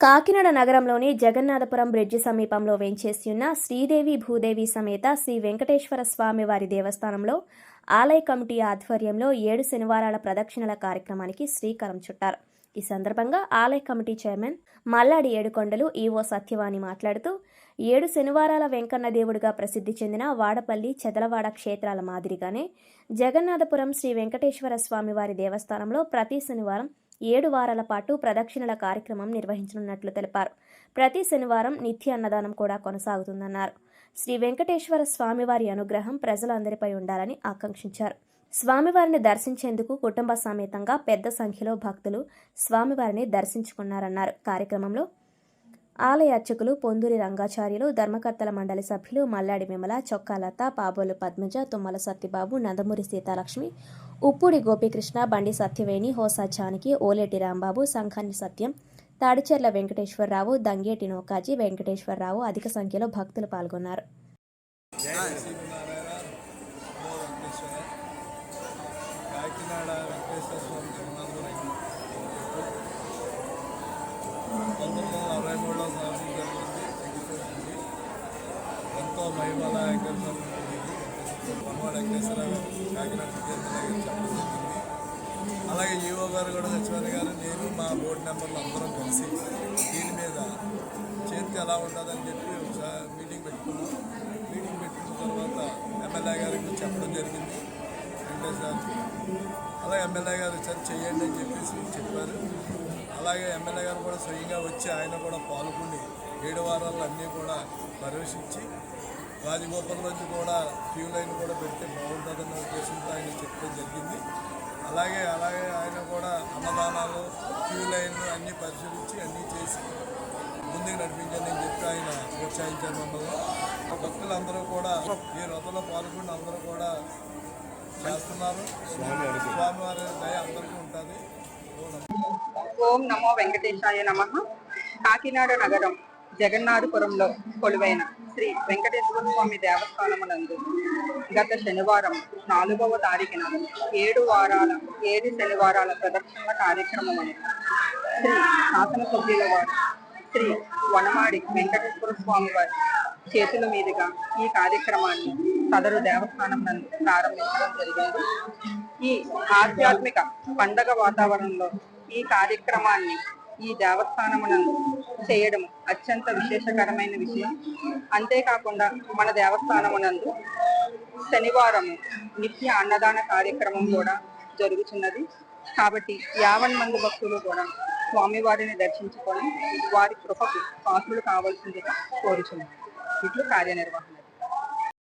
కాకినాడ నగరంలోని జగన్నాథపురం బ్రిడ్జి సమీపంలో వేంచేసి ఉన్న శ్రీదేవి భూదేవి సమేత శ్రీ వెంకటేశ్వర స్వామి వారి దేవస్థానంలో ఆలయ కమిటీ ఆధ్వర్యంలో 7 శనివారాల ప్రదక్షిణల కార్యక్రమానికి శ్రీకారం చుట్టారు. ఈ సందర్భంగా ఆలయ కమిటీ చైర్మన్ మల్లాడి ఏడుకొండలు ఈవో సత్యవాణి మాట్లాడుతూ 7 శనివారాల వెంకన్న దేవుడిగా ప్రసిద్ధి చెందిన వాడపల్లి చెదలవాడ క్షేత్రాల మాదిరిగానే జగన్నాథపురం శ్రీ వెంకటేశ్వర స్వామి వారి దేవస్థానంలో ప్రతి శనివారం 7 వారాల పాటు ప్రదక్షిణల కార్యక్రమం నిర్వహించనున్నట్లు తెలిపారు. ప్రతి శనివారం నిత్య అన్నదానం కూడా కొనసాగుతుందన్నారు. శ్రీ వెంకటేశ్వర స్వామివారి అనుగ్రహం ప్రజలందరిపై ఉండాలని ఆకాంక్షించారు. స్వామివారిని దర్శించేందుకు కుటుంబ సమేతంగా పెద్ద సంఖ్యలో భక్తులు స్వామివారిని దర్శించుకున్నారన్నారు. కార్యక్రమంలో ఆలయ అర్చకులు పొందూరి రంగాచార్యులు, ధర్మకర్తల మండలి సభ్యులు మల్లాడి విమల, చొక్కాలత, పాబోలు పద్మజ, తుమ్మల సత్యబాబు, నందమూరి సీతాలక్ష్మి, ఉప్పూడి గోపీకృష్ణ, బండి సత్యవేణి, హోసా జానకి, ఓలేటి రాంబాబు, సంఖాని సత్యం, తాడిచెర్ల వెంకటేశ్వరరావు, దంగేటి నోకాజీ వెంకటేశ్వరరావు అధిక సంఖ్యలో భక్తులు పాల్గొన్నారు. ఎంతో మహిమల వెంకటేశ్వర కాకినాడ చెప్పడం జరిగింది. అలాగే ఈవో గారు కూడా సచివాలయ గారు, నేను మా బోర్డు మెంబర్లు అందరం కలిసి దీని మీద చేతి ఎలా ఉంటుందని చెప్పి ఒకసారి మీటింగ్ పెట్టుకున్నాం. మీటింగ్ పెట్టుకున్న తర్వాత ఎమ్మెల్యే గారికి చెప్పడం జరిగింది. వెంకటేశ్వర అలాగే ఎమ్మెల్యే గారు వచ్చారు, చేయండి అని చెప్పేసి చెప్పారు. అలాగే ఎమ్మెల్యే గారు కూడా స్వయంగా వచ్చి ఆయన కూడా పాల్గొని 7 వారాలు అన్నీ కూడా పర్యవేక్షించి రాజగోపురం నుంచి కూడా క్యూ లైన్ కూడా పెడితే బాగుంటుందన్న ఉద్దేశంతో ఆయన చెప్పడం జరిగింది. అలాగే ఆయన కూడా అన్నదానాలు, క్యూ లైన్లు అన్నీ పరిశీలించి అన్నీ చేసి ముందుకు నడిపించండి అని చెప్పి ఆయన ప్రోత్సహించారు మమ్మల్ని. భక్తులందరూ కూడా ఈ రథంలో పాల్గొని అందరూ కూడా చేస్తున్నారు. స్వామివారి దయ అందరికీ ఉంటుంది. ఓం నమో వెంకటేశాయ నమః. కాకినాడ నగరం జగన్నాథపురంలో కొలువైన శ్రీ వెంకటేశ్వర స్వామి దేవస్థానమునందు గత శనివారం 4వ తారీఖున 7 శనివారాల ప్రదక్షిణల కార్యక్రమం శ్రీ శాసనసభ్యుల వారు శ్రీ వనమాడి వెంకటేశ్వర స్వామి వారి చేతుల మీదుగా ఈ కార్యక్రమాన్ని సదరు దేవస్థానం నందు ప్రారంభించడం జరిగింది. ఈ ఆధ్యాత్మిక పండగ వాతావరణంలో ఈ కార్యక్రమాన్ని ఈ దేవస్థానమునందు చేయడం అత్యంత విశేషకరమైన విషయం. అంతేకాకుండా మన దేవస్థానమునందు శనివారము నిత్య అన్నదాన కార్యక్రమం కూడా జరుగుతున్నది. కాబట్టి 50 మంది భక్తులు కూడా స్వామివారిని దర్శించుకొని వారి కృపకు పాత్రులు కావాల్సిందిగా కోరుచున్నారు. ఇట్లు కార్యనిర్వహణ.